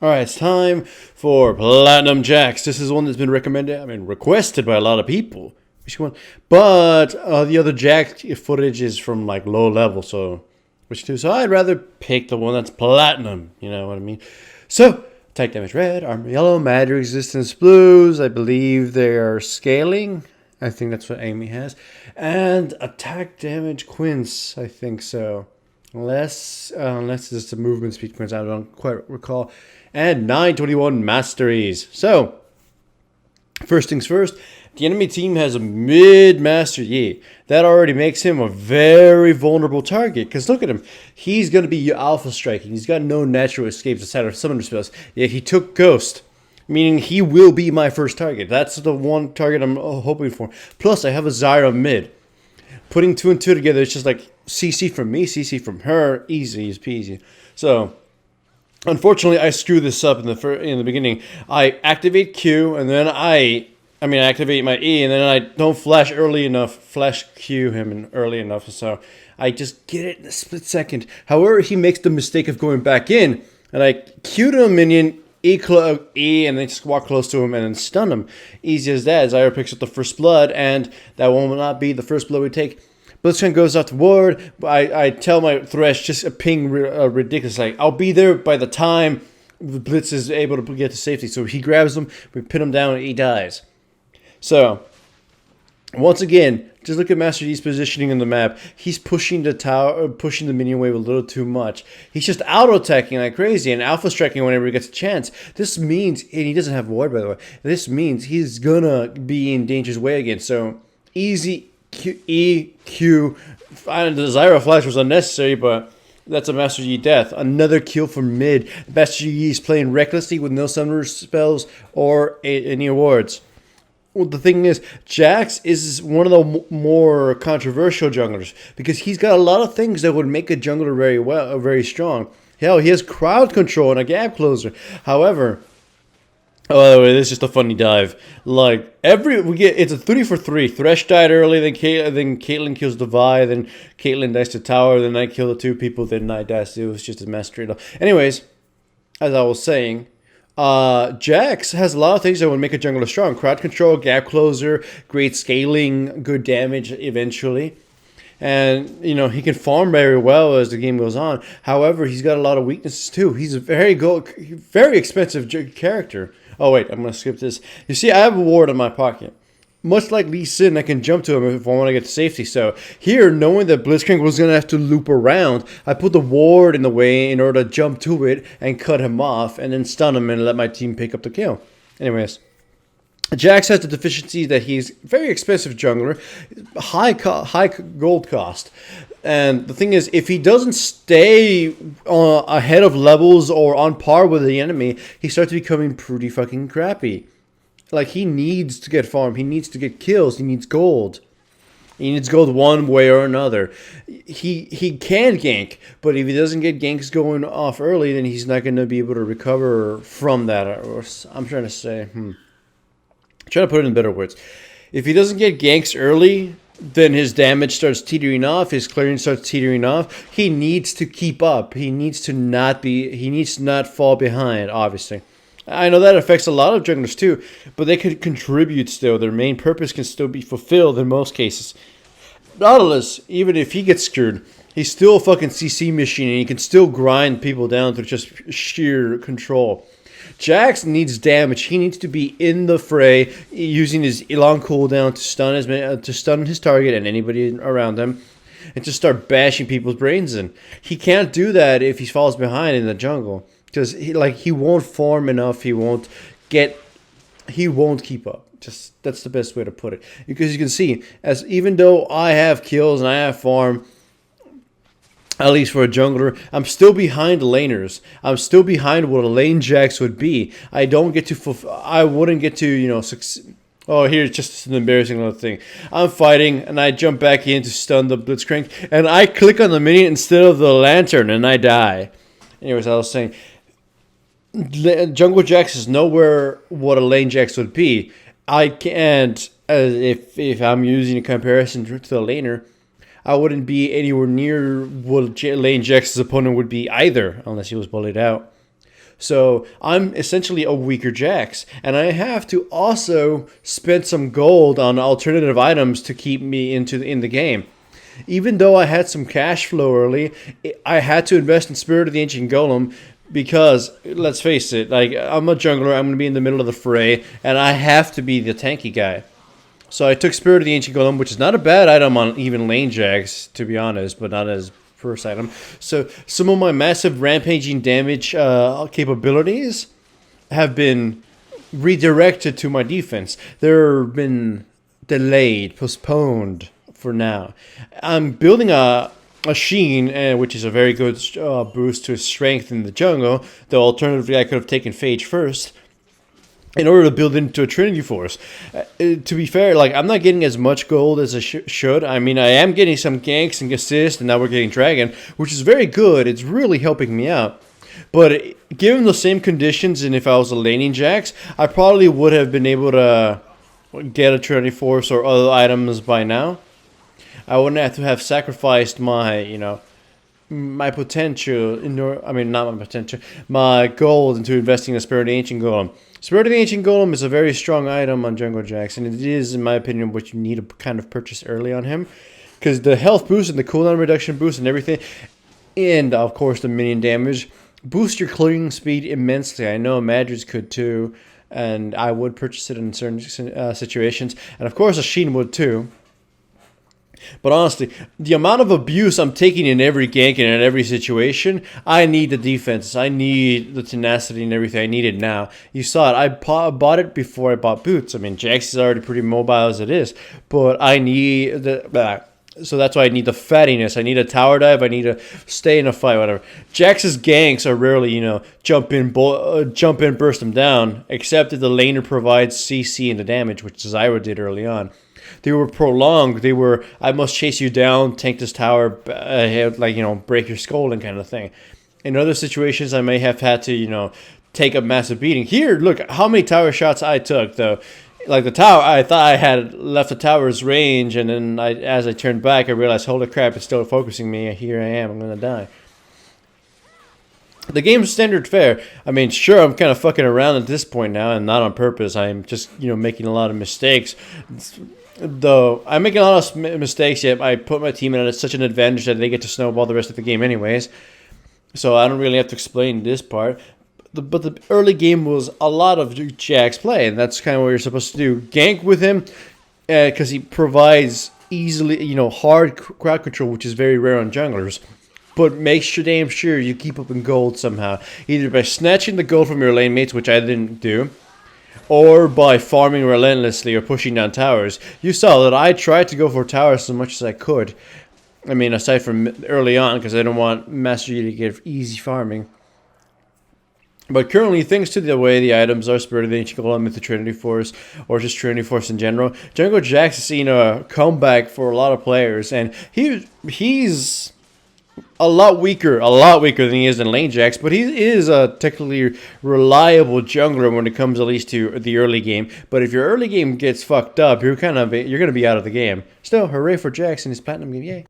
Alright, it's time for Platinum Jacks. This is one that's been requested by a lot of people. Which one? But the other Jack footage is from like low level, so which two? So I'd rather pick the one that's Platinum. You know what I mean? So, attack damage red, armor yellow, magic resistance blues. I believe they are scaling. I think that's what Amy has. And attack damage quince. I think so. Unless it's the movement speed quince. I don't quite recall. And 921 masteries. So, first things first, the enemy team has a mid-master Yi. That already makes him a very vulnerable target. Because look at him. He's going to be alpha striking. He's got no natural escapes aside of summoner spells. Yet he took Ghost. Meaning he will be my first target. That's the one target I'm hoping for. Plus, I have a Zyra mid. Putting two and two together, it's just like CC from me, CC from her. Easy as peasy. So, unfortunately, I screwed this up in the beginning. I activate Q, and then I activate my E, and then I don't flash early enough, flash Q him early enough, so I just get it in a split second. However, he makes the mistake of going back in, and I Q to a minion, E, and then just walk close to him and then stun him. Easy as that. Zyra picks up the first blood, and that will not be the first blood we take. Blitzcrank goes out to ward. I tell my Thresh just a ping ridiculous. Like, I'll be there by the time the Blitz is able to get to safety. So he grabs him, we pin him down, and he dies. So, once again, just look at Master Yi's positioning in the map. He's pushing the tower, pushing the minion wave a little too much. He's just auto-attacking like crazy and alpha-striking whenever he gets a chance. This means, and he doesn't have ward by the way, this means he's gonna be in danger's way again. So, easy the Zyra flash was unnecessary, but that's a Master Yi death. Another kill from mid. Master Yi is playing recklessly with no summoner spells or any awards. Well, the thing is, Jax is one of the more controversial junglers because he's got a lot of things that would make a jungler very strong. Hell, he has crowd control and a gap closer. However, by the way, this is just a funny dive. Like it's a 3 for 3. Thresh died early, then Caitlyn kills the Vi, then Caitlyn dies to tower, then I kill the two people, then I die. It was just a mess straight up. Anyways, as I was saying, Jax has a lot of things that would make a jungler strong. Crowd control, gap closer, great scaling, good damage eventually. And, you know, he can farm very well as the game goes on. However, he's got a lot of weaknesses too. He's a very expensive character. Oh, wait, I'm going to skip this. You see, I have a ward in my pocket. Much like Lee Sin, I can jump to him if I want to get to safety. So here, knowing that Blitzcrank was going to have to loop around, I put the ward in the way in order to jump to it and cut him off and then stun him and let my team pick up the kill. Anyways, Jax has the deficiency that he's very expensive jungler, high gold cost. And the thing is, if he doesn't stay ahead of levels or on par with the enemy, he starts becoming pretty fucking crappy. Like, he needs to get farm. He needs to get kills. He needs gold. He needs gold one way or another. He can gank, but if he doesn't get ganks going off early, then he's not going to be able to recover from that. Or I'm trying to say, I'm trying to put it in better words. If he doesn't get ganks early, then his damage starts teetering off. His clearance starts teetering off. He needs to keep up. He needs to not fall behind, obviously. I know that affects a lot of junglers too, but they could contribute still. Their main purpose can still be fulfilled in most cases. Nautilus, even if he gets screwed, he's still a fucking CC machine and he can still grind people down through just sheer control. Jax needs damage. He needs to be in the fray, using his long cooldown to stun his target and anybody around him, and to start bashing people's brains in. He can't do that if he falls behind in the jungle. Because he won't farm enough, he won't keep up. Just that's the best way to put it. Because you can see, even though I have kills and I have farm, at least for a jungler, I'm still behind laners. I'm still behind what a lane Jax would be. I wouldn't get to succeed. Oh, here's just an embarrassing little thing. I'm fighting, and I jump back in to stun the Blitzcrank, and I click on the minion instead of the lantern, and I die. Anyways, I was saying, Jungle Jax is nowhere what a lane Jax would be. I can't, if I'm using a comparison to the laner, I wouldn't be anywhere near what lane Jax's opponent would be either, unless he was bullied out. So I'm essentially a weaker Jax, and I have to also spend some gold on alternative items to keep me in the game. Even though I had some cash flow early, I had to invest in Spirit of the Ancient Golem because, let's face it, like, I'm a jungler, I'm going to be in the middle of the fray, and I have to be the tanky guy. So I took Spirit of the Ancient Golem, which is not a bad item on even lane Jax, to be honest, but not as first item. So some of my massive rampaging damage capabilities have been redirected to my defense. They've been delayed, postponed for now. I'm building a Sheen, which is a very good boost to his strength in the jungle, though alternatively I could have taken Phage first in order to build into a Trinity Force. To be fair, like, I'm not getting as much gold as I should. I mean, I am getting some ganks and assists, and now we're getting Dragon, which is very good. It's really helping me out. But given the same conditions, and if I was a laning Jax, I probably would have been able to get a Trinity Force or other items by now. I wouldn't have to have sacrificed my, my potential, not my potential, my gold into investing in a Spirit of the Ancient Golem. Spirit of the Ancient Golem is a very strong item on Jungle Jax, and it is, in my opinion, what you need to kind of purchase early on him. Because the health boost and the cooldown reduction boost and everything, and of course the minion damage, boost your clearing speed immensely. I know Madrid's could too, and I would purchase it in certain situations. And of course a Sheen would too. But honestly, the amount of abuse I'm taking in every gank and in every situation, I need the defense. I need the tenacity and everything. I need it now. You saw it. I bought it before I bought boots. I mean, Jax is already pretty mobile as it is. But I need the... So that's why I need the fattiness. I need a tower dive. I need to stay in a fight, whatever. Jax's ganks are rarely, jump in, burst them down, except that the laner provides CC and the damage, which Zyra did early on. They were prolonged. They were, I must chase you down, tank this tower, break your skull and kind of thing. In other situations, I may have had to, take a massive beating. Here, look how many tower shots I took, though. Like the tower, I thought I had left the tower's range, and then as I turned back, I realized, holy crap, it's still focusing me. Here I am. I'm going to die. The game's standard fare. I mean, sure, I'm kind of fucking around at this point now, and not on purpose. I'm just, making a lot of mistakes. Though I'm making a lot of mistakes, yet I put my team at such an advantage that they get to snowball the rest of the game anyways. So I don't really have to explain this part. But the early game was a lot of Jax play, and that's kind of what you're supposed to do. Gank with him, because he provides easily, hard crowd control, which is very rare on junglers. But make sure, damn sure, you keep up in gold somehow. Either by snatching the gold from your lane mates, which I didn't do, or by farming relentlessly or pushing down towers. You saw that I tried to go for towers as much as I could. I mean, aside from early on, because I don't want Master Yi to get easy farming. But currently, thanks to the way the items are, Spirit of the Ancient Golem with the Trinity Force, or just Trinity Force in general, Jungle Jax has seen a comeback for a lot of players, and he's a lot weaker than he is in lane Jax, but he is a technically reliable jungler when it comes at least to the early game. But if your early game gets fucked up, you're gonna be out of the game. Still, hooray for Jax and his platinum game, yay!